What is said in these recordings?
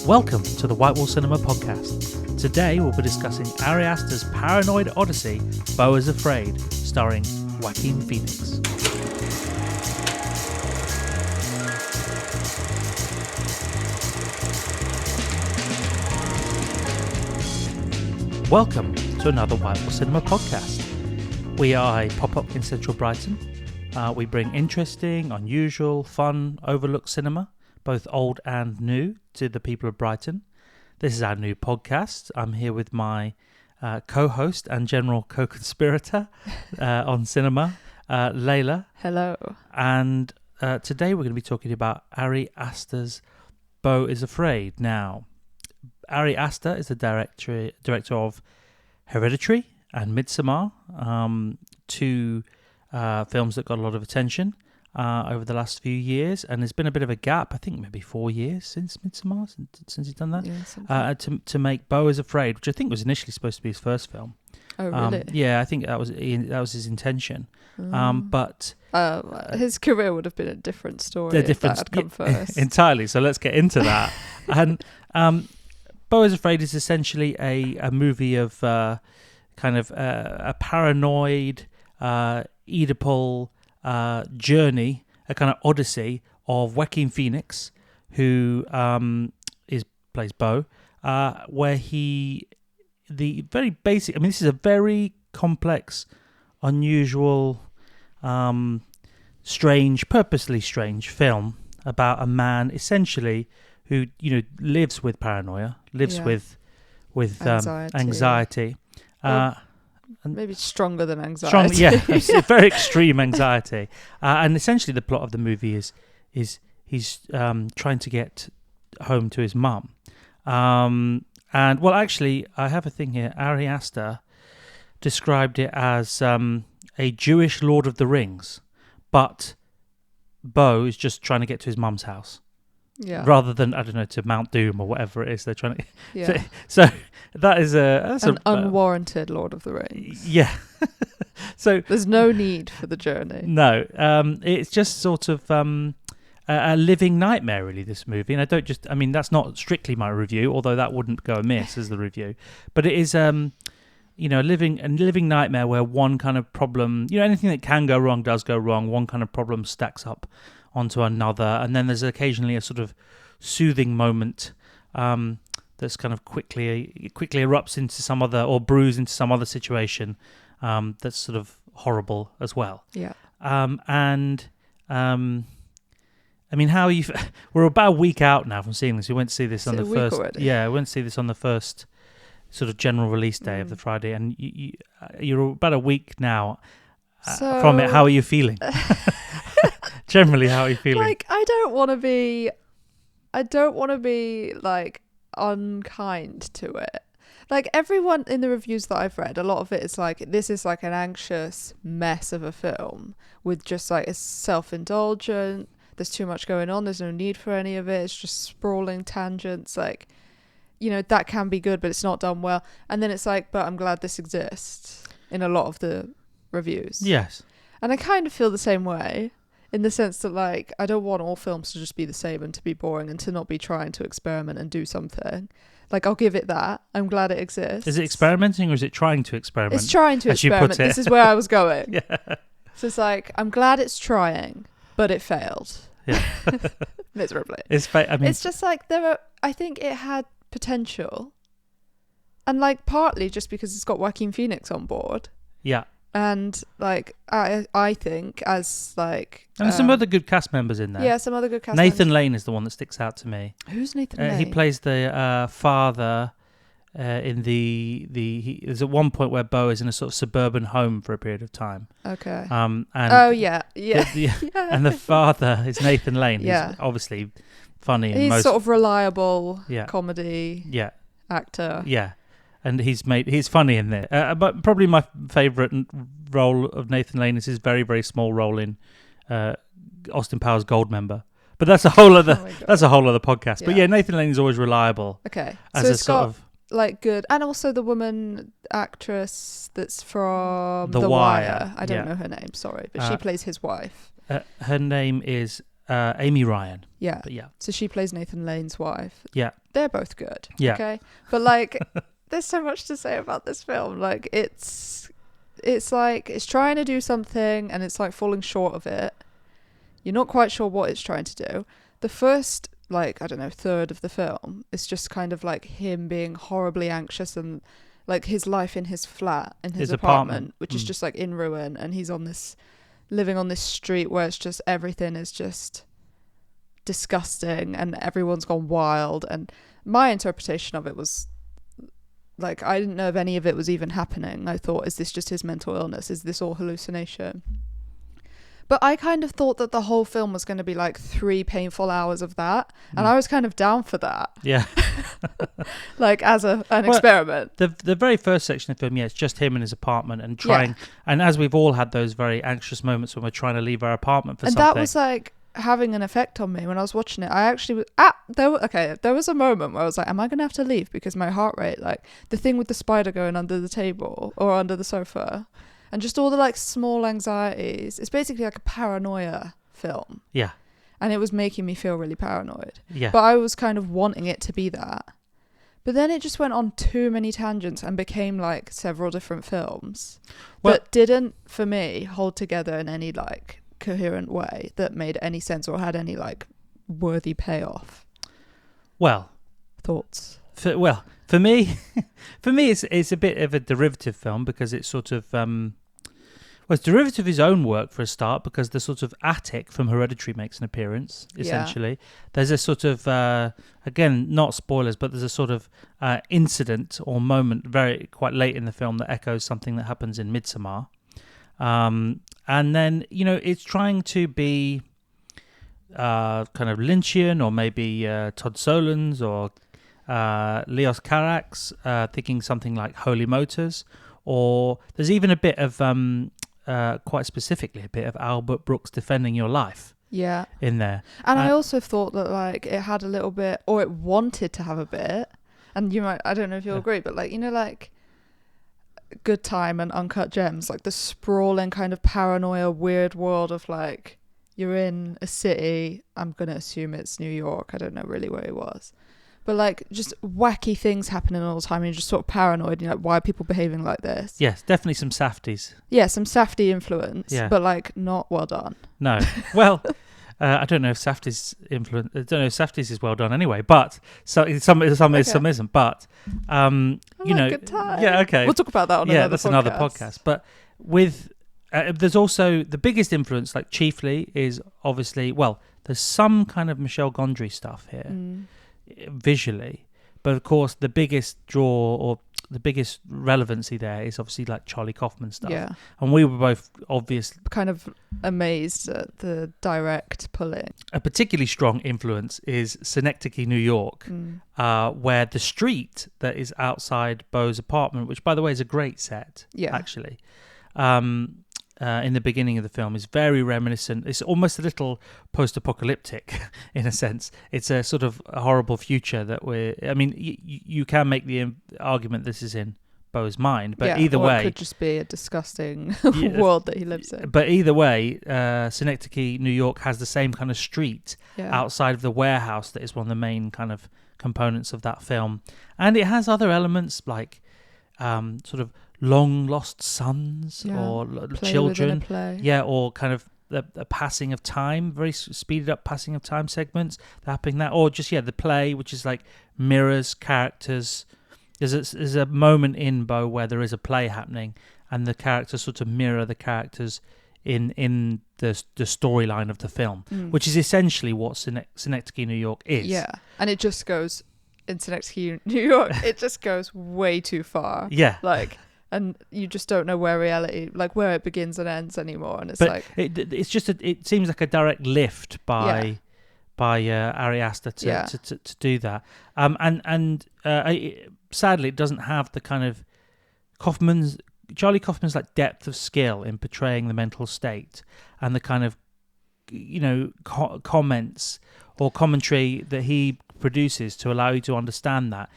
Welcome to the White Wall Cinema podcast. Today we'll be discussing ARI ASTER'S paranoid odyssey, Beau is Afraid, starring Joaquin Phoenix. Welcome to another White Wall Cinema podcast. We are a pop-up in central Brighton. We bring interesting, unusual, fun, overlooked cinema, both old and new, to the people of Brighton. This is our new podcast. I'm here with my co-host and general co-conspirator on cinema, Layla. Hello. And today we're going to be talking about Ari Aster's Beau is Afraid. Now, Ari Aster is the director of Hereditary and Midsommar, two films that got a lot of attention over the last few years, and there's been a bit of a gap, I think maybe 4 years since Midsommar, since he's done that, to make Beau is Afraid, which I think was initially supposed to be his first film. Oh, really? Yeah, I think that was his intention. But his career would have been a different story if that had come first. Entirely, so let's get into that. And Beau is Afraid is essentially a movie of kind of a paranoid, Oedipal journey, a kind of odyssey of Joaquin Phoenix, who plays Beau, where the very basic. I mean, this is a very complex, unusual, strange, purposely strange film about a man essentially who lives with paranoia, lives with anxiety. And maybe stronger than anxiety. Very extreme anxiety. And essentially the plot of the movie is he's trying to get home to his mum. And, well, actually, I have a thing here. Ari Aster described it as a Jewish Lord of the Rings, but Beau is just trying to get to his mum's house. Yeah. Rather than, I don't know, to Mount Doom or whatever it is they're trying to... Yeah. So that is an unwarranted Lord of the Rings. Yeah. So there's no need for the journey. No. It's just sort of a living nightmare, really, this movie. And that's not strictly my review, although that wouldn't go amiss as the review. But it is, a living nightmare where one kind of problem, anything that can go wrong does go wrong. One kind of problem stacks up onto another, and then there's occasionally a sort of soothing moment that's kind of quickly erupts into some other, or brews into some other situation that's sort of horrible as well. Yeah. I mean, how are you? We're about a week out now from seeing this. We went to see this on the first. Already? Yeah, we went to see this on the first sort of general release day of the Friday, and you're about a week now from it. How are you feeling? Generally, how are you feeling? Like, I don't want to be like unkind to it. Like, everyone in the reviews that I've read, a lot of it is like, this is like an anxious mess of a film with just like, it's self-indulgent. There's too much going on. There's no need for any of it. It's just sprawling tangents. Like, that can be good, but it's not done well. And then it's like, but I'm glad this exists in a lot of the reviews. Yes. And I kind of feel the same way. In the sense that, like, I don't want all films to just be the same and to be boring and to not be trying to experiment and do something. Like, I'll give it that. I'm glad it exists. Is it experimenting or is it trying to experiment? It's trying to experiment. This is where I was going. Yeah. So it's like, I'm glad it's trying, but it failed. Yeah. Miserably. It's just like, I think it had potential. And, like, partly just because it's got Joaquin Phoenix on board. Yeah. And like I think as like and some other good cast members in there. Yeah, some other good cast Nathan Lane is the one that sticks out to me. Who's Nathan Lane? He plays the father in there's at one point where Beau is in a sort of suburban home for a period of time. Okay. And yeah. And the father is Nathan Lane. Yeah. Who's obviously funny. He's sort of reliable. Yeah. Comedy. Yeah. Actor. Yeah. And he's funny in there. But probably my favourite role of Nathan Lane is his very, very small role in Austin Powers Goldmember. But that's a whole other podcast. Yeah. But yeah, Nathan Lane is always reliable. Okay. As so a it's sort got of like good, and also the woman actress that's from The Wire. I don't know her name, sorry, but she plays his wife. Her name is Amy Ryan. Yeah. But yeah. So she plays Nathan Lane's wife. Yeah. They're both good. Yeah. Okay. But like, there's so much to say about this film. Like, it's like it's trying to do something and it's like falling short of it. You're not quite sure what it's trying to do. The first, like, I don't know, third of the film is just kind of like him being horribly anxious and like his life in his flat, in his apartment, which is just like in ruin, and he's living on this street where it's just everything is just disgusting and everyone's gone wild. And my interpretation of it was like, I didn't know if any of it was even happening. I thought, is this just his mental illness? Is this all hallucination? But I kind of thought that the whole film was going to be like 3 painful hours of that. And I was kind of down for that. Yeah. Like as an experiment. The very first section of the film, it's just him in his apartment and trying. Yeah. And as we've all had those very anxious moments when we're trying to leave our apartment for something. And that was like having an effect on me when I was watching it. I actually there was a moment where I was like, am I going to have to leave? Because my heart rate, like the thing with the spider going under the table or under the sofa. And just all the like small anxieties. It's basically like a paranoia film. Yeah. And it was making me feel really paranoid. Yeah. But I was kind of wanting it to be that. But then it just went on too many tangents and became like several different films that didn't, for me, hold together in any like coherent way that made any sense or had any like worthy payoff. Well. Thoughts? For me, it's a bit of a derivative film because it's sort of it's derivative of his own work for a start, because the sort of attic from Hereditary makes an appearance essentially. Yeah. There's a sort of again, not spoilers, but there's a sort of incident or moment quite late in the film that echoes something that happens in Midsommar, and then it's trying to be kind of Lynchian or maybe Todd Solondz or Leos Carax, thinking something like Holy Motors, or there's even a bit of quite specifically a bit of Albert Brooks Defending Your Life in there. And I also thought that like it had a little bit, or it wanted to have a bit, and I don't know if you'll agree, but like like Good Time and Uncut Gems, like the sprawling kind of paranoia weird world of like you're in a city, I'm gonna assume it's New York, I don't know really where it was. But like just wacky things happening all the time, and you're just sort of paranoid. You're like, why are people behaving like this? Yes, definitely some Safdies. Yeah, some Safdie influence, but like not well done. No, well, I don't know if Safdie's influence. I don't know if Safdie's is well done anyway. But some is, some isn't. But Good Time. Yeah, okay. We'll talk about that on another podcast. Yeah, that's another podcast. But with there's also the biggest influence, like chiefly, is obviously there's some kind of Michel Gondry stuff here. Visually, but of course the biggest draw or the biggest relevancy there is obviously like Charlie Kaufman stuff, and we were both obviously kind of amazed at the direct pull-in. A particularly strong influence is Synecdoche, New York, where the street that is outside Beau's apartment, which by the way is a great set, actually, in the beginning of the film, is very reminiscent. It's almost a little post-apocalyptic in a sense. It's a sort of a horrible future that you can make the argument this is in Beau's mind, but either way, it could just be a disgusting world that he lives in. But either way, Synecdoche, New York has the same kind of street outside of the warehouse that is one of the main kind of components of that film, and it has other elements like sort of long lost sons or children, or kind of the passing of time, very speeded up passing of time segments happening that, or just the play, which is like mirrors characters. There's a moment in Beau where there is a play happening and the characters sort of mirror the characters in the storyline of the film, which is essentially what Synecdoche, New York is. And it just goes in Synecdoche, New York, it just goes way too far. And you just don't know where reality, like where it begins and ends anymore. And it's it's just it seems like a direct lift by Ari Aster to do that. Sadly, it doesn't have the kind of Charlie Kaufman's like depth of skill in portraying the mental state and the kind of comments or commentary that he produces to allow you to understand that.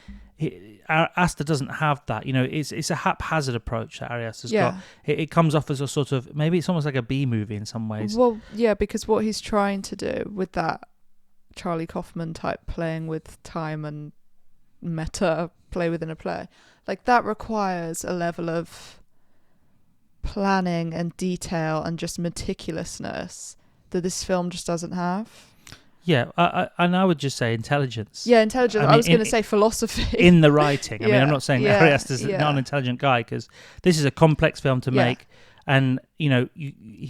Aster doesn't have that. It's a haphazard approach that Ari Aster's got. It comes off as a sort of, maybe it's almost like a B movie in some ways. Well, yeah, because what he's trying to do with that Charlie Kaufman type playing with time and meta play within a play, like that requires a level of planning and detail and just meticulousness that this film just doesn't have. Yeah, and I would just say intelligence. Yeah, intelligence. I was going to say philosophy. In the writing. I mean, I'm not saying Ari Aster's not an intelligent guy, because this is a complex film to make, and you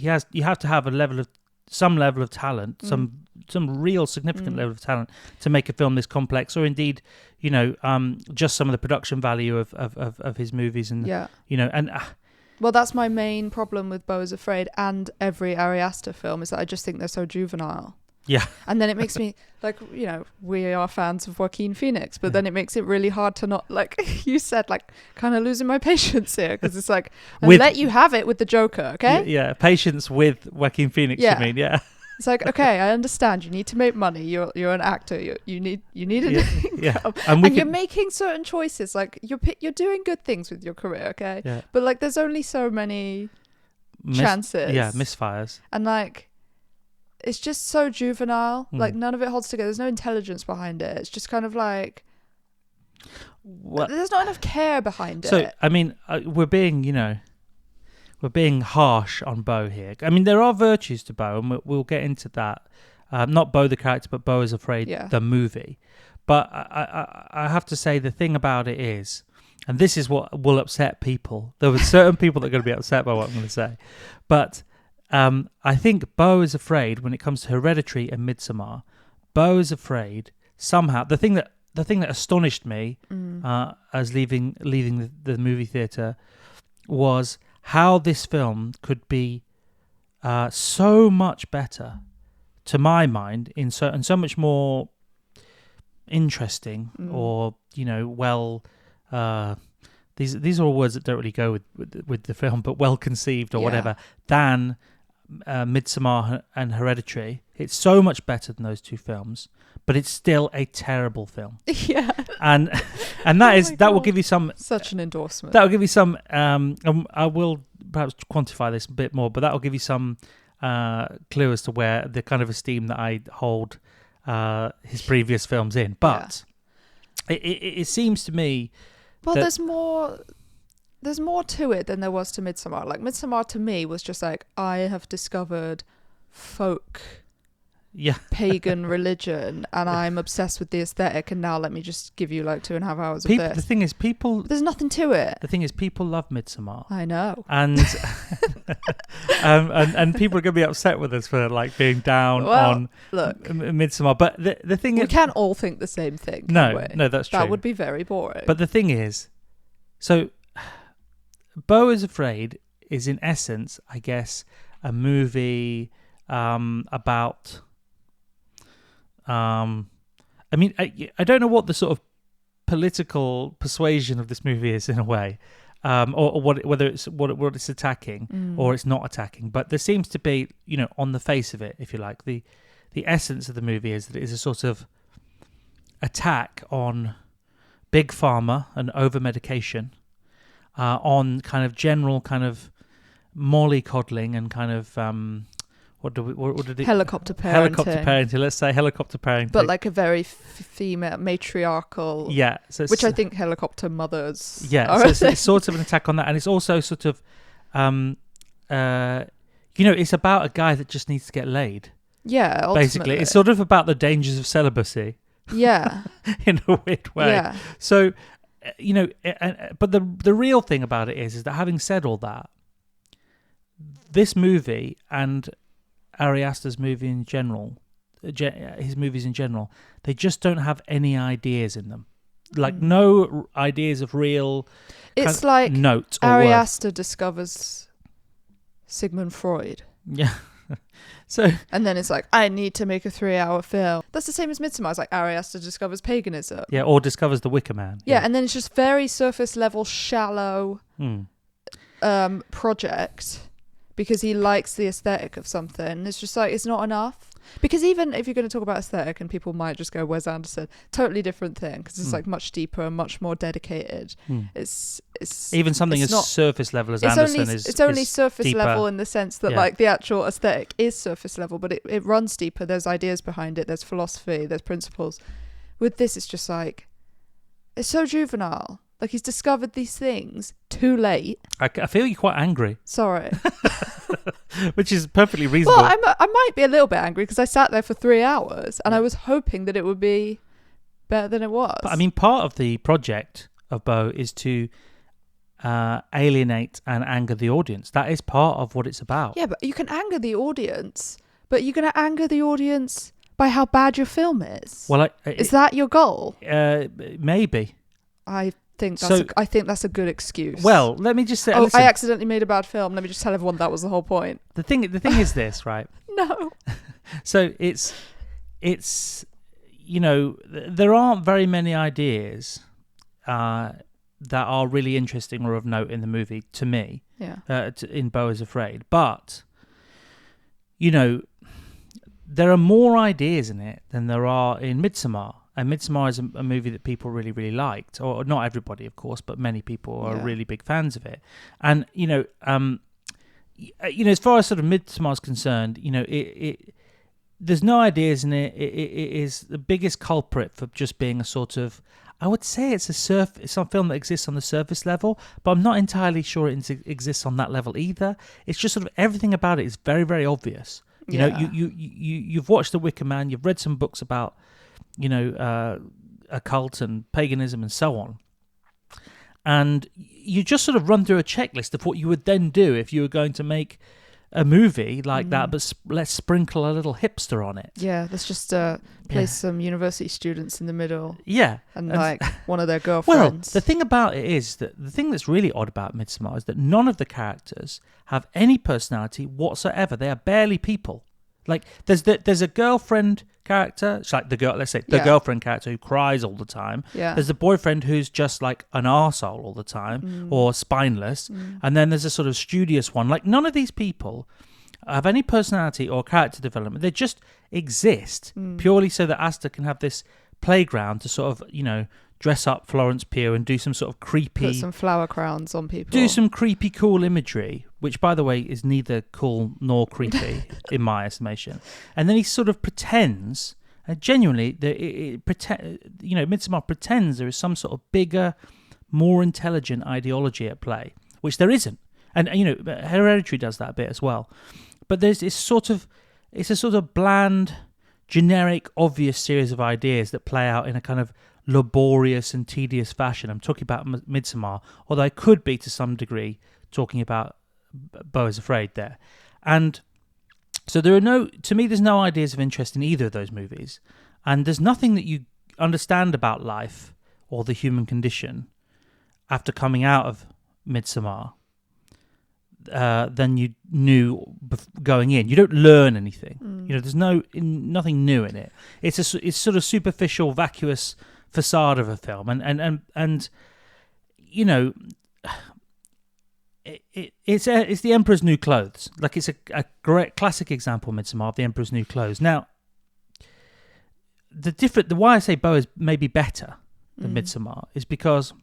have to have some level of talent, some real significant level of talent to make a film this complex, or indeed, just some of the production value of his movies, and well, that's my main problem with Beau is Afraid and every Ari Aster film, is that I just think they're so juvenile. Yeah. And then it makes me, like, we are fans of Joaquin Phoenix, but then it makes it really hard to not, like you said, like, kind of losing my patience here, because it's like, I'll let you have it with the Joker, okay? Yeah, patience with Joaquin Phoenix, you mean, yeah. It's like, okay, I understand. You need to make money. You're an actor. You need it. Yeah. And you're making certain choices. Like, you're doing good things with your career, okay? Yeah. But, like, there's only so many chances. Yeah, misfires. And, like, it's just so juvenile. Like, none of it holds together. There's no intelligence behind it. It's just kind of like, there's not enough care behind it. So, I mean, we're being harsh on Beau here. I mean, there are virtues to Beau, and we'll get into that. Not Beau the character, but Beau is Afraid, the movie. But I have to say, the thing about it is, and this is what will upset people. There were certain people that are going to be upset by what I'm going to say. But I think Beau is Afraid, when it comes to Hereditary and Midsommar, Beau is Afraid, somehow, the thing that astonished me as leaving the movie theatre was how this film could be so much better, to my mind, and so much more interesting, or well, these are all words that don't really go with the film, but well conceived or whatever, than Midsommar and Hereditary. It's so much better than those two films, but it's still a terrible film. Yeah. And that will give you some, such an endorsement. That will give you some I will perhaps quantify this a bit more, but that will give you some clue as to where the kind of esteem that I hold his previous films in. But it seems to me, well, there's more to it than there was to Midsommar. Like, Midsommar to me was just like, I have discovered folk pagan religion, and I'm obsessed with the aesthetic, and now let me just give you like 2.5 hours of this. The thing is, there's nothing to it. The thing is, people love Midsommar. I know. And and people are going to be upset with us for like being down on Midsommar. But the thing is, we can't all think the same thing. No, that's true. That would be very boring. But the thing is, so Beau is Afraid is in essence, I guess, a movie about. I mean, I don't know what the sort of political persuasion of this movie is in a way, or whether it's what it's attacking or it's not attacking. But there seems to be, on the face of it, if you like, the essence of the movie is that it is a sort of attack on big pharma and over medication, on kind of general kind of mollycoddling and kind of what did it? Helicopter parenting. Helicopter parenting. Let's say helicopter parenting. But like a very female, matriarchal. Yeah. So which I think helicopter mothers. Yeah. So it's sort of an attack on that, and it's also sort of, it's about a guy that just needs to get laid. Yeah. Ultimately. Basically, it's sort of about the dangers of celibacy. Yeah. In a weird way. Yeah. So, but the real thing about it is that having said all that, this movie and Ari Aster's movie in general, his movies in general, they just don't have any ideas in them. Like no ideas of real. It's like note or Ari word. Aster discovers Sigmund Freud. Yeah. So and then it's like, I need to make a 3-hour film. That's the same as Midsommar. It's like Ari Aster discovers paganism. Yeah, or discovers the Wicker Man. Yeah, and then it's just very surface level, shallow project. Because he likes the aesthetic of something. It's just like, it's not enough. Because even if you're going to talk about aesthetic, and people might just go, "Where's Anderson?" Totally different thing, because it's like much deeper and much more dedicated. It's even something it's as not, surface level as Anderson is. It's only surface deeper. level in the sense that like the actual aesthetic is surface level, but it runs deeper. There's ideas behind it. There's philosophy. There's principles. With this, it's just like, it's so juvenile. Like, he's discovered these things too late. I feel you're quite angry. Sorry. Which is perfectly reasonable. Well, I might be a little bit angry because I sat there for 3 hours and I was hoping that it would be better than it was. But I mean, part of the project of Beau is to alienate and anger the audience. That is part of what it's about. Yeah, but you can anger the audience, but you're going to anger the audience by how bad your film is. Well, is that your goal? Maybe. I think that's a good excuse. Well, let me just say. Oh, I accidentally made a bad film. Let me just tell everyone that was the whole point. The thing is this, right? No. So it's there aren't very many ideas that are really interesting or of note in the movie to me. Yeah. In Beau is Afraid, but there are more ideas in it than there are in Midsommar. And Midsommar is a movie that people really, really liked, or not everybody, of course, but many people are really big fans of it. And as far as sort of Midsommar is concerned, there's no ideas in it. It is the biggest culprit for just being a sort of, I would say it's a film that exists on the surface level, but I'm not entirely sure it exists on that level either. It's just sort of everything about it is very, very obvious. You've watched The Wicker Man, you've read some books about occult and paganism and so on, and you just sort of run through a checklist of what you would then do if you were going to make a movie like that, but let's sprinkle a little hipster on it. Yeah, let's just place some university students in the middle. Yeah, and like one of their girlfriends. Well, the thing about it is that the thing that's really odd about Midsommar is that none of the characters have any personality whatsoever. They are barely people. Like there's a girlfriend character, it's like the girlfriend character who cries all the time. Yeah. There's the boyfriend who's just like an arsehole all the time or spineless. And then there's a sort of studious one. Like, none of these people have any personality or character development. They just exist purely so that Aster can have this playground to sort of, dress up Florence Pugh and do some sort of creepy... Put some flower crowns on people. Do some creepy, cool imagery, which, by the way, is neither cool nor creepy, in my estimation. And then he sort of pretends, genuinely, Midsommar pretends there is some sort of bigger, more intelligent ideology at play, which there isn't. And Hereditary does that a bit as well. But there's it's a sort of bland, generic, obvious series of ideas that play out in a kind of laborious and tedious fashion. I'm talking about Midsommar, although I could be to some degree talking about Beau is Afraid there. And so there's no ideas of interest in either of those movies, and there's nothing that you understand about life or the human condition after coming out of Midsommar than you knew going in. You don't learn anything. There's nothing new in it. It's sort of superficial, vacuous facade of a film, and it's the Emperor's New Clothes. Like, it's a great classic example, Midsommar, of the Emperor's New Clothes. Now, the why I say Beau is maybe better than Midsommar is because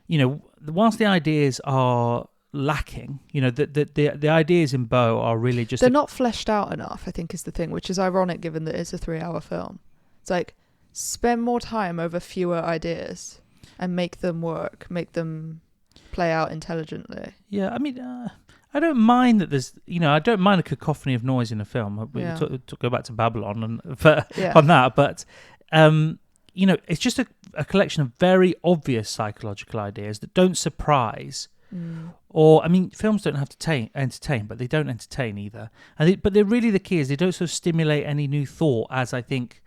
whilst the ideas are lacking, the ideas in Beau are really just they're not fleshed out enough, I think, is the thing, which is ironic given that it's a 3-hour film. It's like, spend more time over fewer ideas and make them work, make them play out intelligently. Yeah, I mean, I don't mind that there's, I don't mind a cacophony of noise in a film. We go back to Babylon on that, but it's just a collection of very obvious psychological ideas that don't surprise. Or, I mean, films don't have to entertain, but they don't entertain either. But they're really, the key is they don't sort of stimulate any new thought, as I think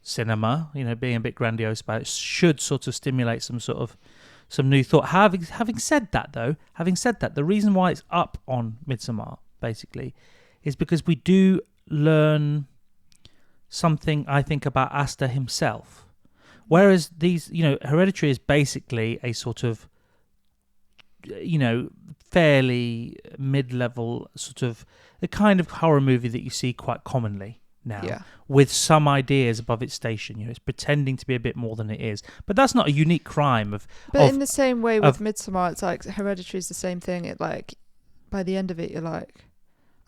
cinema, being a bit grandiose about it, should sort of stimulate some new thought. Having said that, the reason why it's up on Midsommar, basically, is because we do learn something, I think, about Aster himself. Whereas these, Hereditary is basically a sort of, fairly mid-level sort of the kind of horror movie that you see quite commonly now, with some ideas above its station. It's pretending to be a bit more than it is, but that's not a unique crime But in the same way with Midsommar, it's like Hereditary is the same thing. It like by the end of it, you're like,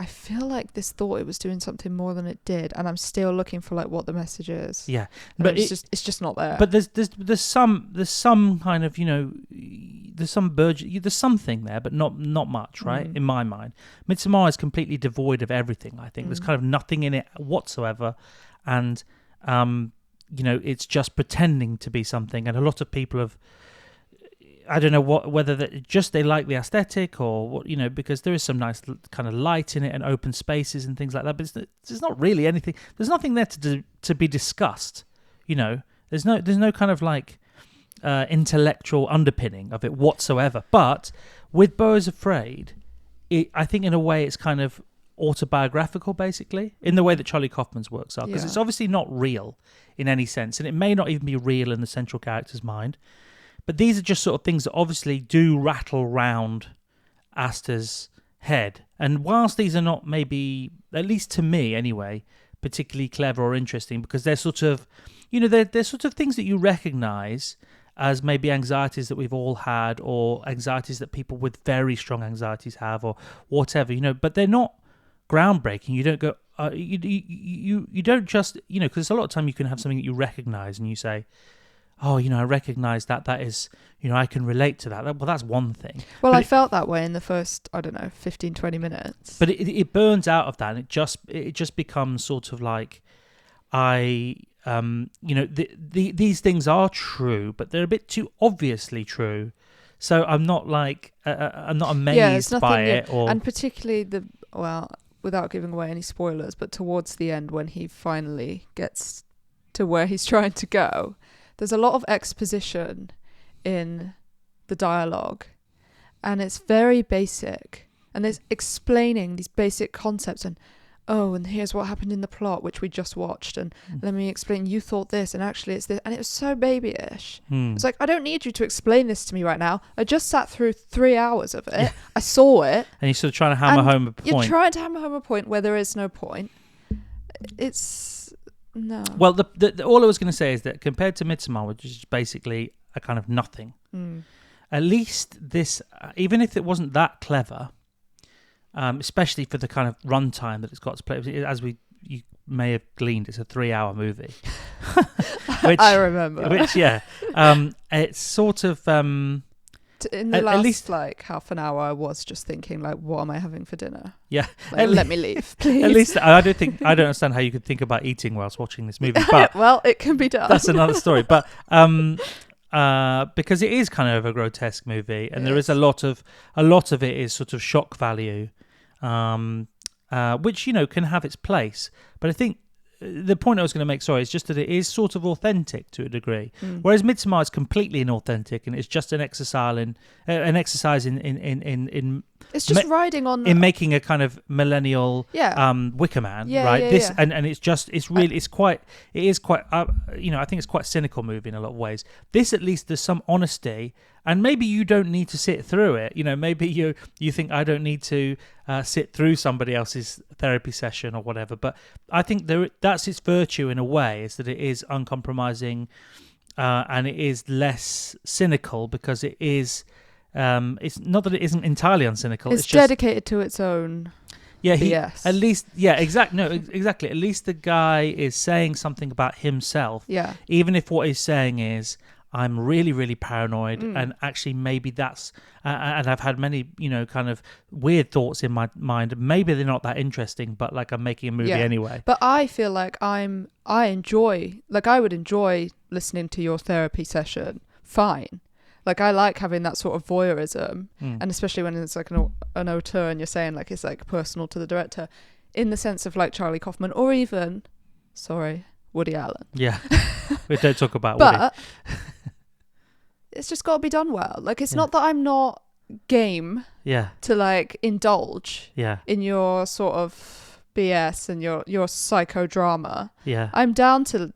I feel like this thought it was doing something more than it did, and I'm still looking for like what the message is. Yeah, and but it's just not there. But there's some kind of there's something there, but not much, right? In my mind, Midsommar is completely devoid of everything. I think there's kind of nothing in it whatsoever, and it's just pretending to be something. And a lot of people have. I don't know whether they like the aesthetic or what, because there is some nice kind of light in it and open spaces and things like that. But there's not really anything. There's nothing there to be discussed. There's no kind of like intellectual underpinning of it whatsoever. But with Beau is Afraid, I think in a way it's kind of autobiographical, basically, in the way that Charlie Kaufman's works are, because it's obviously not real in any sense, and it may not even be real in the central character's mind. But these are just sort of things that obviously do rattle round Aster's head. And whilst these are not maybe, at least to me anyway, particularly clever or interesting, because they're sort of, they're sort of things that you recognise as maybe anxieties that we've all had, or anxieties that people with very strong anxieties have, or whatever, but they're not groundbreaking. You don't go, you don't just, because a lot of time you can have something that you recognise and you say, oh, I recognise that is, I can relate to that. Well, that's one thing. Well, I felt that way in the first, 15, 20 minutes. But it burns out of that, and it just becomes sort of like, these things are true, but they're a bit too obviously true. So I'm not like, I'm not amazed by it. And particularly without giving away any spoilers, but towards the end when he finally gets to where he's trying to go, there's a lot of exposition in the dialogue, and it's very basic, and it's explaining these basic concepts, and here's what happened in the plot, which we just watched, and let me explain, you thought this, and actually it's this, and it was so babyish. It's like, I don't need you to explain this to me right now. I just sat through 3 hours of it. I saw it. And you're sort of trying to hammer home a point. You're trying to hammer home a point where there is no point. No. Well, all I was going to say is that compared to Midsommar, which is basically a kind of nothing, at least this, even if it wasn't that clever, especially for the kind of runtime that it's got to play, as you may have gleaned, it's a 3-hour movie. Which, I remember. It's sort of... in the last like half an hour, I was just thinking, like, what am I having for dinner? Yeah, let me leave, please. At least I don't understand how you could think about eating whilst watching this movie. But well, it can be done. That's another story. But because it is kind of a grotesque movie, and there is a lot of it is sort of shock value, which can have its place. But I think the point I was going to make, is just that it is sort of authentic to a degree, whereas Midsommar is completely inauthentic, and it's just an exercise in it's just riding on in making a kind of millennial Wicker Man, right? This. And it is quite I think it's quite a cynical movie in a lot of ways. This, at least, there's some honesty, and maybe you don't need to sit through it. Maybe you think I don't need to sit through somebody else's therapy session or whatever. But I think that's its virtue in a way, is that it is uncompromising, and it is less cynical, because it is. It's not that it isn't entirely uncynical. It's just dedicated to its own. BS. At least, exactly. At least the guy is saying something about himself. Yeah. Even if what he's saying is, I'm really, really paranoid, and actually maybe that's, and I've had many, kind of weird thoughts in my mind. Maybe they're not that interesting, but like, I'm making a movie anyway. But I feel like I would enjoy listening to your therapy session. Fine. Like, I like having that sort of voyeurism, and especially when it's like an auteur, and you're saying like it's like personal to the director, in the sense of like Charlie Kaufman, or even, Woody Allen. Yeah, we don't talk about Woody. But it's just got to be done well. Like, it's not that I'm not game to like indulge in your sort of BS and your psychodrama. Yeah, I'm down to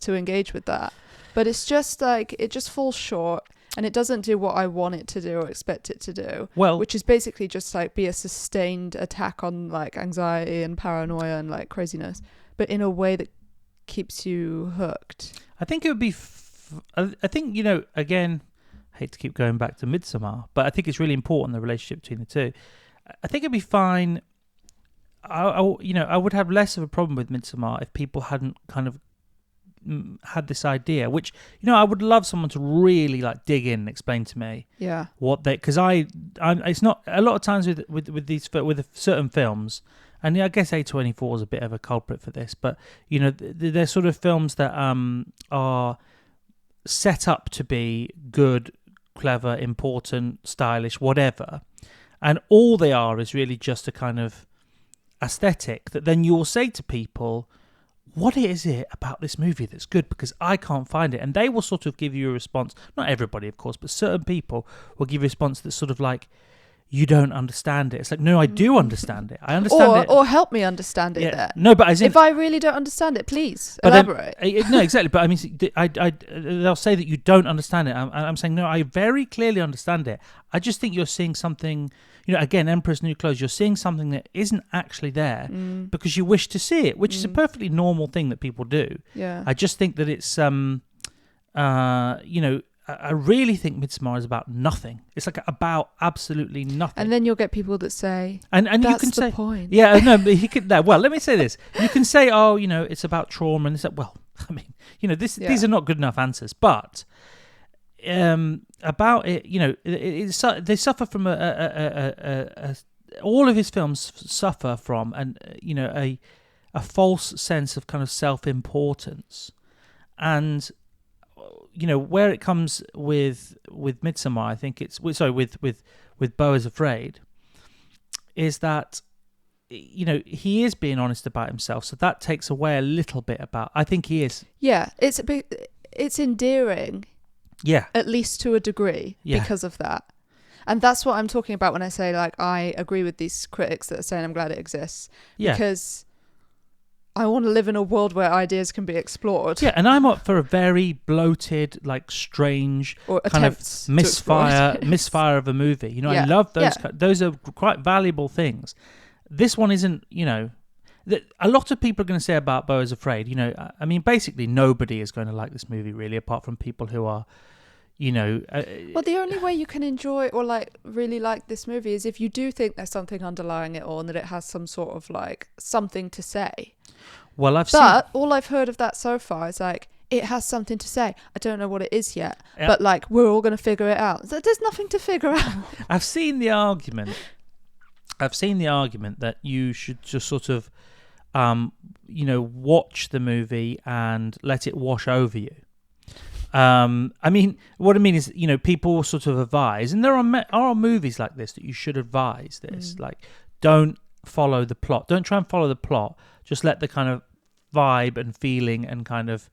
engage with that, but it's just like, it just falls short. and it doesn't do what I want it to do or expect it to do. Well, which is basically just like be a sustained attack on like anxiety and paranoia and like craziness, but in a way that keeps you hooked. I think it would be. I think, you know, again, I hate to keep going back to Midsommar, but I think it's really important, the relationship between the two. I think it'd be fine. I would have less of a problem with Midsommar if people hadn't kind of had this idea, which, you know, I would love someone to really like dig in and explain to me. Yeah. What they, because it's not a lot of times with certain films, and yeah, I guess A24 is a bit of a culprit for this, but you know, they're sort of films that are set up to be good, clever, important, stylish, whatever, and all they are is really just a kind of aesthetic that then you'll say to people, what is it about this movie that's good, because I can't find it, and they will sort of give you a response, not everybody of course, but certain people will give you a response that's sort of like, you don't understand it. It's like, no, I do understand it. I understand it. Or help me understand it there. No, but as in, if I really don't understand it, please elaborate. No, exactly. But I mean, they'll say that you don't understand it. I'm saying, no, I very clearly understand it. I just think you're seeing something, you know, again, Emperor's New Clothes, you're seeing something that isn't actually there because you wish to see it, which is a perfectly normal thing that people do. Yeah. I just think that it's, you know, I really think Midsommar is about nothing. It's like about absolutely nothing. And then you'll get people that say, and that's you can the say, point. Yeah, no, but he could. No, well, let me say this: you can say, oh, you know, it's about trauma, and it's like, well, I mean, you know, these are not good enough answers. But about it, you know, they suffer from all of his films suffer from, and you know, a false sense of kind of self-importance, and you know, where it comes with Midsommar, I think it's with Beau is Afraid, is that, you know, he is being honest about himself, so that takes away a little bit about. I think he is. Yeah, it's endearing. Yeah. At least to a degree, because of that, and that's what I'm talking about when I say like I agree with these critics that are saying I'm glad it exists. Yeah. Because I want to live in a world where ideas can be explored. Yeah, and I'm up for a very bloated, like strange or kind of misfire of a movie. You know, I love those. Yeah. Those are quite valuable things. This one isn't, you know, a lot of people are going to say about Beau is Afraid. You know, I mean, basically nobody is going to like this movie really, apart from people who are, you know. Well, the only way you can enjoy or like really like this movie is if you do think there's something underlying it all and that it has some sort of like something to say. Well, all I've heard of that so far is like, it has something to say. I don't know what it is yet, but like we're all going to figure it out. So there's nothing to figure out. I've seen the argument that you should just sort of, you know, watch the movie and let it wash over you. I mean, what I mean is, you know, people sort of advise, and there are movies like this that you should advise this, like, don't follow the plot. Don't try and follow the plot. Just let the kind of vibe and feeling and kind of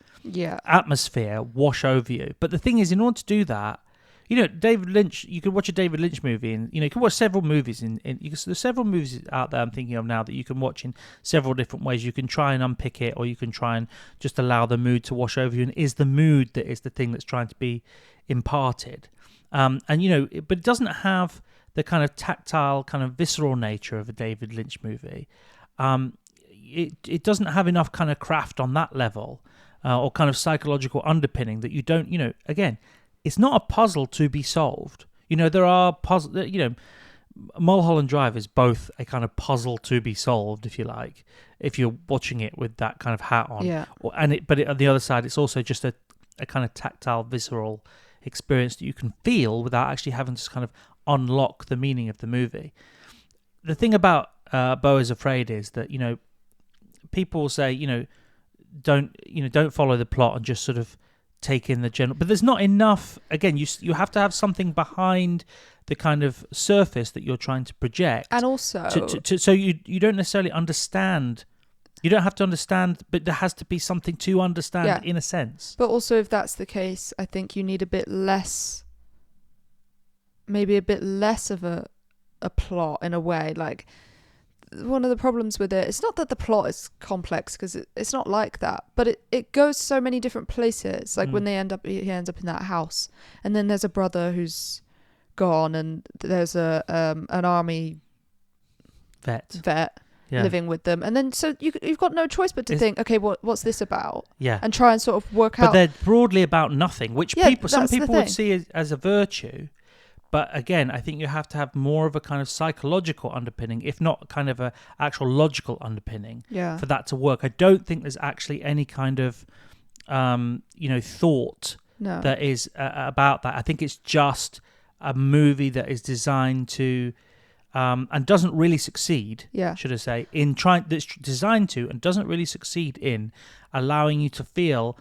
atmosphere wash over you. But the thing is, in order to do that, you know, David Lynch, you could watch a David Lynch movie, and you know, you can watch several movies there's several movies out there I'm thinking of now that you can watch in several different ways. You can try and unpick it, or you can try and just allow the mood to wash over you, and is the mood that is the thing that's trying to be imparted. And you know, but it doesn't have the kind of tactile, kind of visceral nature of a David Lynch movie. It doesn't have enough kind of craft on that level, or kind of psychological underpinning that you don't, you know, again, it's not a puzzle to be solved. You know, there are puzzles, you know, Mulholland Drive is both a kind of puzzle to be solved, if you like, if you're watching it with that kind of hat on. Yeah. But on the other side, it's also just a kind of tactile, visceral experience that you can feel without actually having to kind of unlock the meaning of the movie. The thing about Beau is Afraid is that, you know, people will say, you know, don't follow the plot and just sort of take in the general, but there's not enough. Again, you have to have something behind the kind of surface that you're trying to project, and also so you don't necessarily understand. You don't have to understand, but there has to be something to understand in a sense. But also, if that's the case, I think you need maybe a bit less of a plot in a way. Like one of the problems with it, it's not that the plot is complex, because it's not like that, but it goes so many different places. Like when he ends up in that house, and then there's a brother who's gone, and there's an army vet living with them, and then so you've got no choice but to think, okay, what's this about? And try and sort of work out. But they're broadly about nothing, which some people would see as a virtue. But again, I think you have to have more of a kind of psychological underpinning, if not kind of a actual logical underpinning, for that to work. I don't think there's actually any kind of, thought that is about that. I think it's just a movie that is designed to, and doesn't really succeed, should I say, that's designed to and doesn't really succeed in allowing you to feel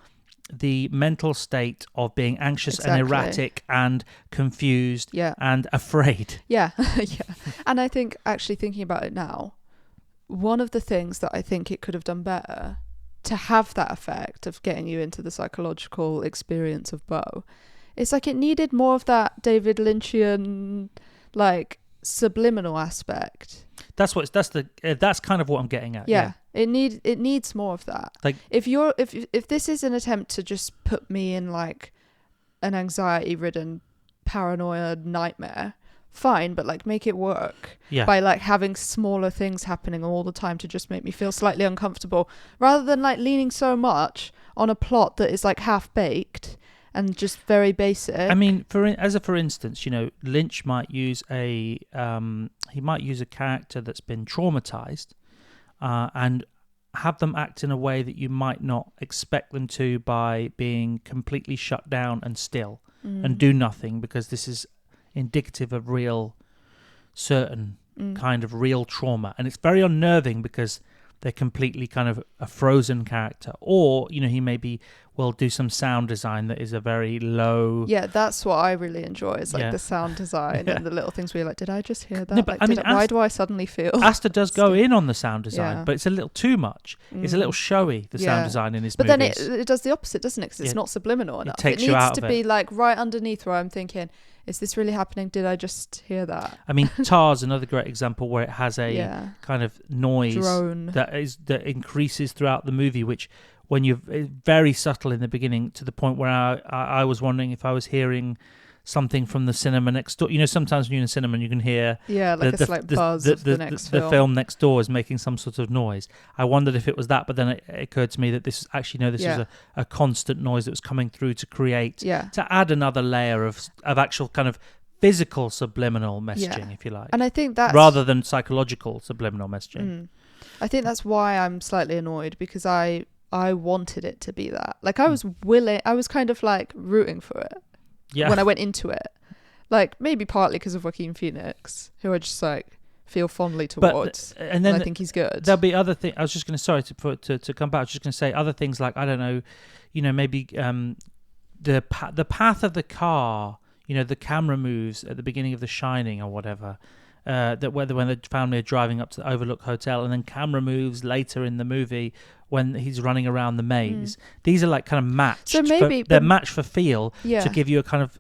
the mental state of being anxious and erratic and confused and afraid. And I think, actually thinking about it now, one of the things that I think it could have done better to have that effect of getting you into the psychological experience of Beau, it's like it needed more of that David Lynchian like subliminal aspect. That's kind of what I'm getting at. It needs more of that. Like if this is an attempt to just put me in like an anxiety-ridden paranoia nightmare, fine, but like make it work by like having smaller things happening all the time to just make me feel slightly uncomfortable, rather than like leaning so much on a plot that is like half-baked and just very basic. I mean, for instance, Lynch might use a character that's been traumatized, and have them act in a way that you might not expect them to, by being completely shut down and still and do nothing, because this is indicative of certain kind of real trauma, and it's very unnerving because they're completely kind of a frozen character. Or, he will do some sound design that is a very low... Yeah, that's what I really enjoy, is like the sound design and the little things where you're like, did I just hear that? No, but like, why do I suddenly feel... Aster does go in on the sound design, but it's a little too much. It's a little showy, the sound design in his movies. But then it does the opposite, doesn't it? Because it's not subliminal enough. It takes you out of it. It needs to be like right underneath where I'm thinking, is this really happening? Did I just hear that? I mean, Tar's another great example where it has a kind of noise drone that increases throughout the movie, which when you're very subtle in the beginning, to the point where I was wondering if I was hearing something from the cinema next door. Sometimes when you're in a cinema and you can hear like a slight buzz of the next film. The film next door is making some sort of noise. I wondered if it was that, but then it occurred to me that this is a constant noise that was coming through to create, to add another layer of actual kind of physical subliminal messaging, if you like. And I think that's... rather than psychological subliminal messaging. I think that's why I'm slightly annoyed, because I wanted it to be that. Like I was kind of like rooting for it. When I went into it, like maybe partly because of Joaquin Phoenix, who I just like feel fondly towards, and I think he's good. There'll be other things. I was just going to come back. I was just going to say other things like, I don't know, maybe the path of the car. The camera moves at the beginning of The Shining or whatever. That when the family are driving up to the Overlook Hotel, and then camera moves later in the movie when he's running around the maze. These are like kind of matched. So maybe they're matched for feel to give you a kind of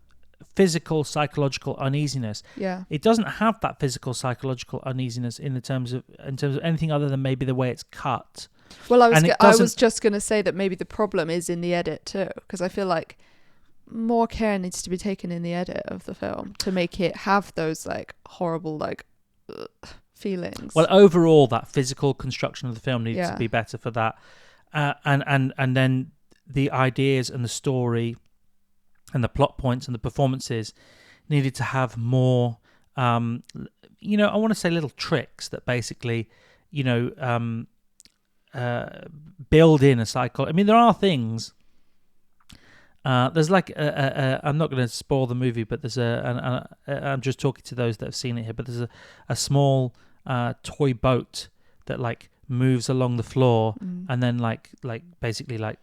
physical psychological uneasiness. It doesn't have that physical psychological uneasiness in terms of anything other than maybe the way it's cut. Well, I was just going to say that maybe the problem is in the edit too, because I feel like more care needs to be taken in the edit of the film to make it have those like horrible like feelings. Well, overall, that physical construction of the film needs to be better for that, and then the ideas and the story and the plot points and the performances needed to have more. I want to say little tricks that basically, build in a cycle. I mean, there are things. There's like I'm not going to spoil the movie, but there's I'm just talking to those that have seen it here. But there's a small toy boat that like moves along the floor and then like basically like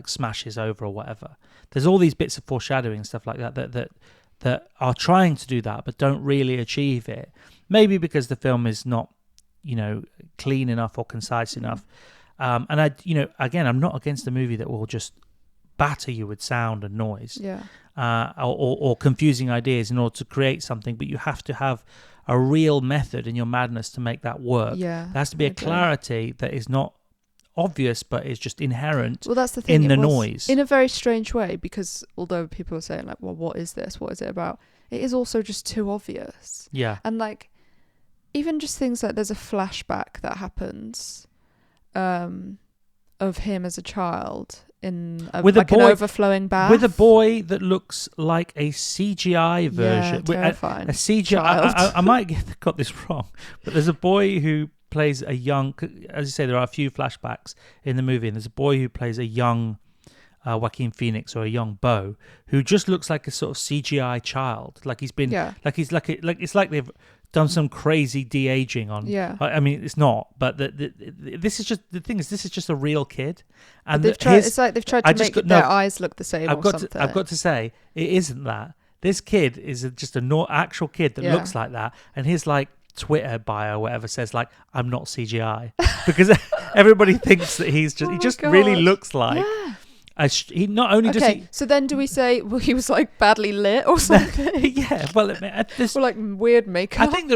smashes over or whatever. There's all these bits of foreshadowing and stuff like that are trying to do that but don't really achieve it. Maybe because the film is not clean enough or concise enough. And again, I'm not against a movie that will just batter you with sound and noise, or confusing ideas in order to create something, but you have to have a real method in your madness to make that work. Yeah, There has to be a clarity that is not obvious but is just inherent that's the thing, in the noise. In a very strange way, because although people are saying like, well, what is this? What is it about? It is also just too obvious. Yeah. And like, even just things like there's a flashback that happens of him as a child in an overflowing bath. With a boy that looks like a CGI version. Yeah, terrifying. A CGI. I might get got this wrong, but there's a boy who plays a young, as you say, there are a few flashbacks in the movie, and there's a boy who plays a young Joaquin Phoenix or a young Beau who just looks like a sort of CGI child, like he's been, like he's like it's like they've done some crazy de-aging on. Yeah. I mean, it's not, but this is just the thing is this is just a real kid, and it's like they've tried to make their eyes look the same. I've got to say, it isn't that. This kid is just a actual kid that looks like that, and his like Twitter bio or whatever says like, I'm not CGI, because everybody thinks that he just really looks like he not only does he. So then do we say, well, he was like badly lit or something? Yeah, well, or like weird makeup. I think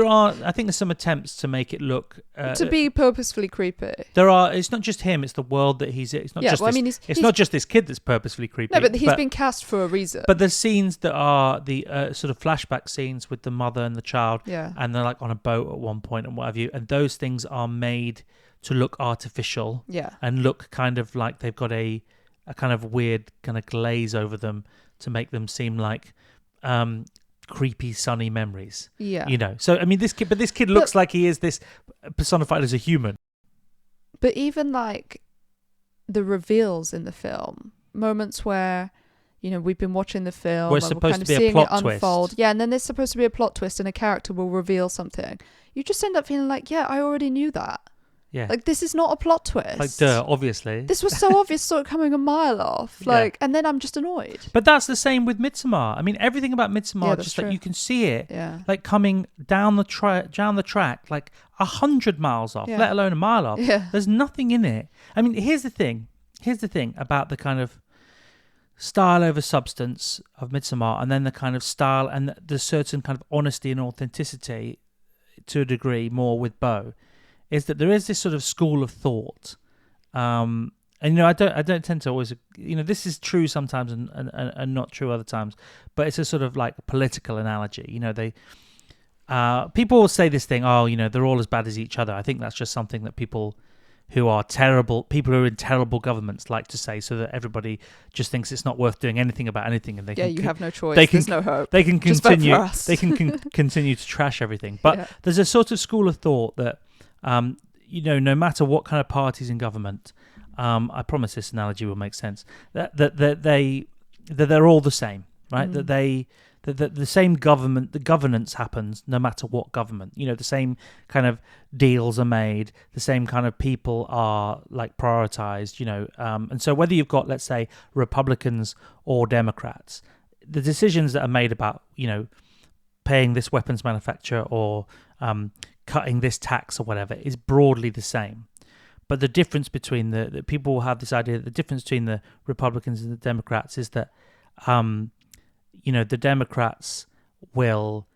there's some attempts to make it look to be purposefully creepy. There are. It's not just him. It's the world that he's in. It's not it's not just this kid that's purposefully creepy. No, but he's been cast for a reason. But there's scenes that are the sort of flashback scenes with the mother and the child, and they're like on a boat at one point and what have you, and those things are made to look artificial, and look kind of like they've got a kind of weird kind of glaze over them to make them seem like creepy sunny memories. Yeah. You know. So I mean this kid looks like he is this personified as a human. But even like the reveals in the film, moments where, you know, we've been watching the film where it's and we're supposed kind to of be a seeing plot it twist. unfold. Yeah, and then there's supposed to be a plot twist and a character will reveal something. You just end up feeling like, yeah, I already knew that. Yeah. Like, this is not a plot twist. Like, duh, obviously. This was so obvious, sort of coming a mile off. Like, and then I'm just annoyed. But that's the same with Midsommar. I mean, everything about Midsommar, just like you can see it, like coming down the track, like 100 miles off, let alone a mile off. Yeah. There's nothing in it. I mean, here's the thing about the kind of style over substance of Midsommar, and then the kind of style and the certain kind of honesty and authenticity to a degree more with Beau, is that there is this sort of school of thought, and you know, I don't tend to always, you know, this is true sometimes and not true other times, but it's a sort of like political analogy. You know, they people will say this thing, oh, you know, they're all as bad as each other. I think that's just something that people who are in terrible governments like to say, so that everybody just thinks it's not worth doing anything about anything, and you have no choice. There's no hope. They can continue. They can continue to trash everything. But there's a sort of school of thought that, you know, no matter what kind of parties in government, I promise this analogy will make sense. That they're all the same, right? That the same government, the governance happens no matter what government. You know, the same kind of deals are made, the same kind of people are like prioritized. You know, and so whether you've got, let's say, Republicans or Democrats, the decisions that are made about, you know, paying this weapons manufacturer or cutting this tax or whatever is broadly the same. But the difference between the people will have this idea that the difference between the Republicans and the Democrats is that, you know, the Democrats will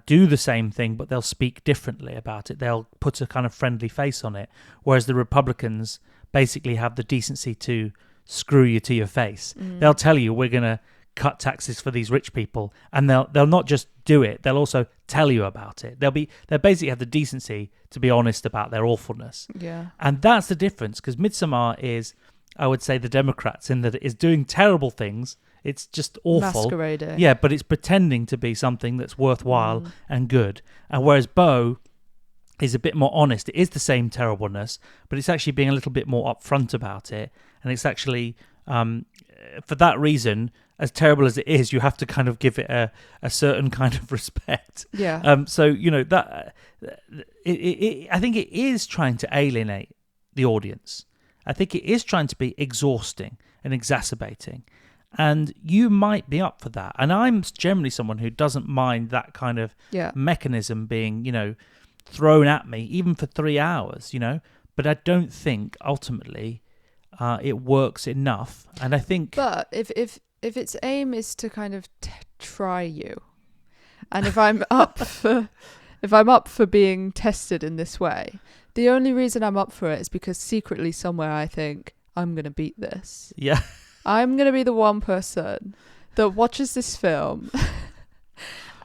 do the same thing, but they'll speak differently about it. They'll put a kind of friendly face on it, whereas the Republicans basically have the decency to screw you to your face. They'll tell you, we're going to cut taxes for these rich people, and they'll not just do it, they'll also tell you about it. They'll basically have the decency to be honest about their awfulness. Yeah. And that's the difference, because Midsommar is, I would say, the Democrats, in that it is doing terrible things. It's just awful. Masquerading. Yeah, but it's pretending to be something that's worthwhile and good. And whereas Beau is a bit more honest. It is the same terribleness, but it's actually being a little bit more upfront about it. And it's actually, for that reason, as terrible as it is, you have to kind of give it a certain kind of respect. Yeah. So, you know, that I think it is trying to alienate the audience. I think it is trying to be exhausting and exacerbating. And you might be up for that. And I'm generally someone who doesn't mind that kind of mechanism being, you know, thrown at me, even for 3 hours, you know. But I don't think ultimately it works enough. And I think... But if its aim is to kind of try you, and if I'm up for if I'm up for being tested in this way, the only reason I'm up for it is because secretly somewhere I think I'm going to beat this. Yeah. I'm going to be the one person that watches this film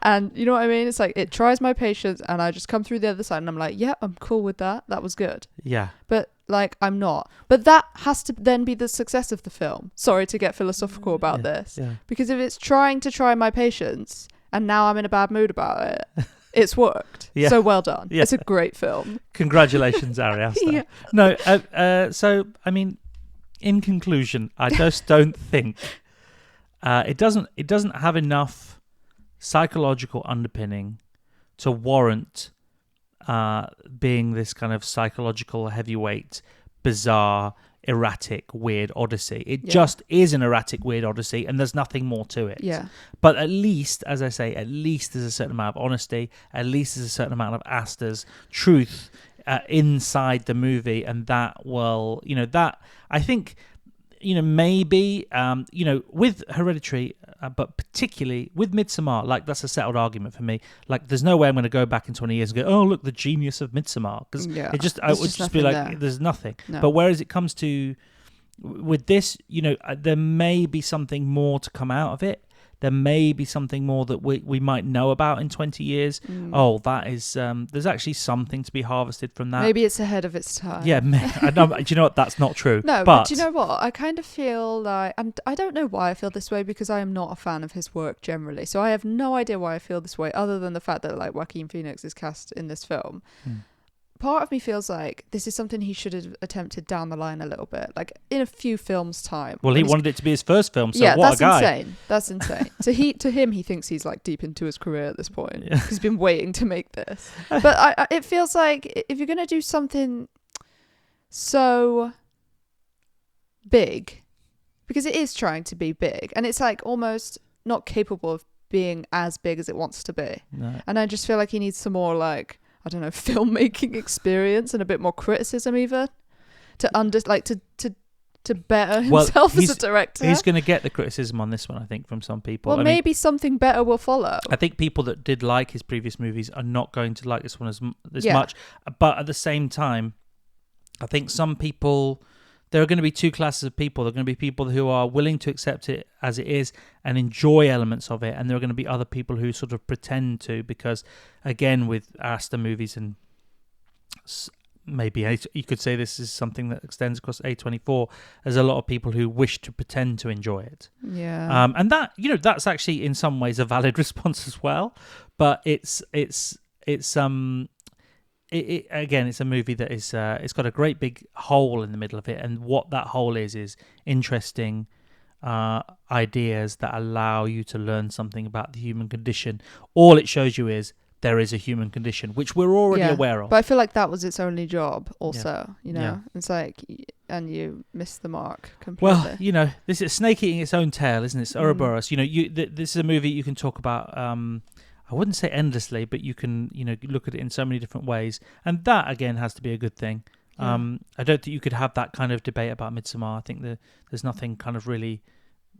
and you know what I mean? It's like it tries my patience and I just come through the other side and I'm like, yeah, I'm cool with that. That was good. Yeah. But like, I'm not. But that has to then be the success of the film. Sorry to get philosophical about this. Yeah. Because if it's trying to try my patience and now I'm in a bad mood about it, it's worked. Yeah. So well done. Yeah. It's a great film. Congratulations, Ari Aster. Yeah. No, so, I mean, in conclusion, I just don't think it doesn't have enough psychological underpinning to warrant being this kind of psychological heavyweight, bizarre, erratic, weird odyssey. It just is an erratic, weird odyssey, and there's nothing more to it. Yeah. But at least, as I say, at least there's a certain amount of honesty, at least there's a certain amount of Aster's truth inside the movie, and that will, that, I think, maybe, with Hereditary, but particularly with Midsommar, like that's a settled argument for me. Like, there's no way I'm going to go back in 20 years and go, oh, look, the genius of Midsommar. Because I would just be like, there. There's nothing. No. But whereas it comes to, with this, there may be something more to come out of it. There may be something more that we might know about in 20 years. Oh, that is, there's actually something to be harvested from that. Maybe it's ahead of its time. Yeah, do you know what? That's not true. No, but do you know what? I kind of feel like, and I don't know why I feel this way because I am not a fan of his work generally. So I have no idea why I feel this way other than the fact that like Joaquin Phoenix is cast in this film. Part of me feels like this is something he should have attempted down the line a little bit, like in a few films' time. Well, he wanted it to be his first film, so what a guy. Insane. That's insane. To him, he thinks he's like deep into his career at this point. Yeah. He's been waiting to make this. But it feels like if you're going to do something so big, because it is trying to be big, and it's like almost not capable of being as big as it wants to be. No. And I just feel like he needs some more like, I don't know, filmmaking experience and a bit more criticism even to better himself as a director. He's going to get the criticism on this one, I think, from some people. Well, maybe something better will follow. I think people that did like his previous movies are not going to like this one as much. But at the same time, I think some people, there are going to be two classes of people. There are going to be people who are willing to accept it as it is and enjoy elements of it, and there are going to be other people who sort of pretend to, because, again, with Aster movies, and maybe you could say this is something that extends across A24, there's a lot of people who wish to pretend to enjoy it. Yeah. And that, that's actually in some ways a valid response as well. But it's again, it's a movie that is it's got a great big hole in the middle of it, and what that hole is interesting ideas that allow you to learn something about the human condition. All it shows you is there is a human condition, which we're already aware of. But I feel like that was its only job also, It's like, and you missed the mark completely. Well, this is snake eating its own tail, isn't it? It's Ouroboros. This is a movie you can talk about, I wouldn't say endlessly, but you can, look at it in so many different ways. And that, again, has to be a good thing. I don't think you could have that kind of debate about Midsommar. I think there's nothing kind of really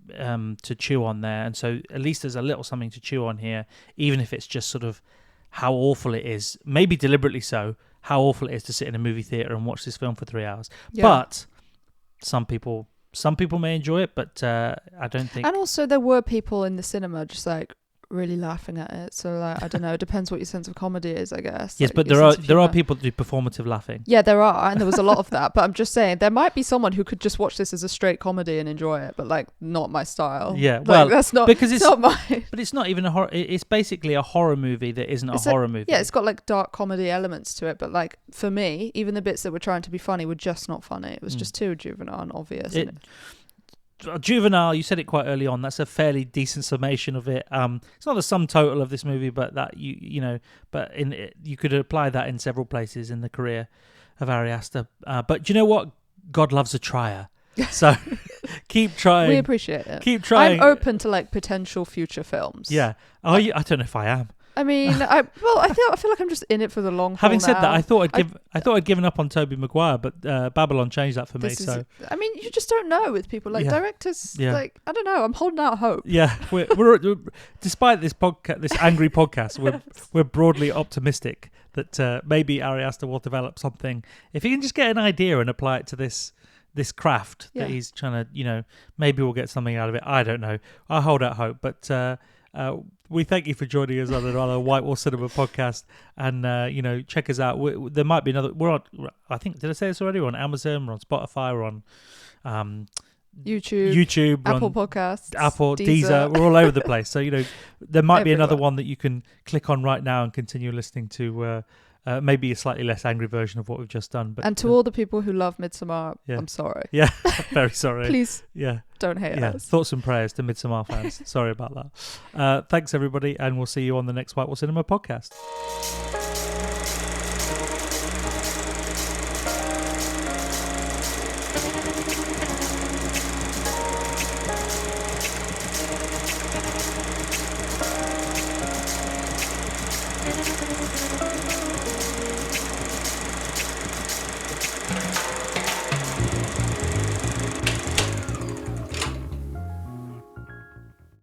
to chew on there. And so at least there's a little something to chew on here, even if it's just sort of how awful it is, maybe deliberately so, how awful it is to sit in a movie theatre and watch this film for 3 hours. Yeah. But some people may enjoy it, but I don't think... And also there were people in the cinema just like really laughing at it, so like, I don't know, it depends what your sense of comedy is, I guess. Yes, like, but there are people that do performative laughing. Yeah, there are, and there was a lot of that, but I'm just saying there might be someone who could just watch this as a straight comedy and enjoy it, but like not my style. Yeah, like, well, that's not, because it's not my... But it's not even a horror, it's basically a horror movie that isn't a horror movie. Yeah, it's got like dark comedy elements to it, but like for me, even the bits that were trying to be funny were just not funny. It was just too juvenile and obvious. Juvenile, you said it quite early on. That's a fairly decent summation of it. It's not the sum total of this movie, but that but you could apply that in several places in the career of Ari Aster. But do you know what? God loves a trier. So keep trying. We appreciate it. Keep trying. I'm open to like potential future films. Yeah. I don't know if I am. I mean, I feel like I'm just in it for the long haul. Having said now. that, I thought I'd given up on Tobey Maguire, but Babylon changed that for me. So I mean, you just don't know with people like directors. Yeah. Like, I don't know. I'm holding out hope. Yeah, we're despite this podcast, this angry podcast, we're broadly optimistic that maybe Ari Aster will develop something. If he can just get an idea and apply it to this craft that he's trying to, maybe we'll get something out of it. I don't know. I hold out hope, but we thank you for joining us on another White Wall Cinema podcast, and check us out. There might be another. We're on. I think, did I say this already? We're on Amazon. We're on Spotify. We're on YouTube, Apple Podcasts, Apple, Deezer. We're all over the place. So there might be another one that you can click on right now and continue listening to. Maybe a slightly less angry version of what we've just done. But, and to all the people who love Midsommar, I'm sorry. Yeah, very sorry. Please don't hate us. Thoughts and prayers to Midsommar fans. Sorry about that. Thanks, everybody, and we'll see you on the next White Wall Cinema podcast.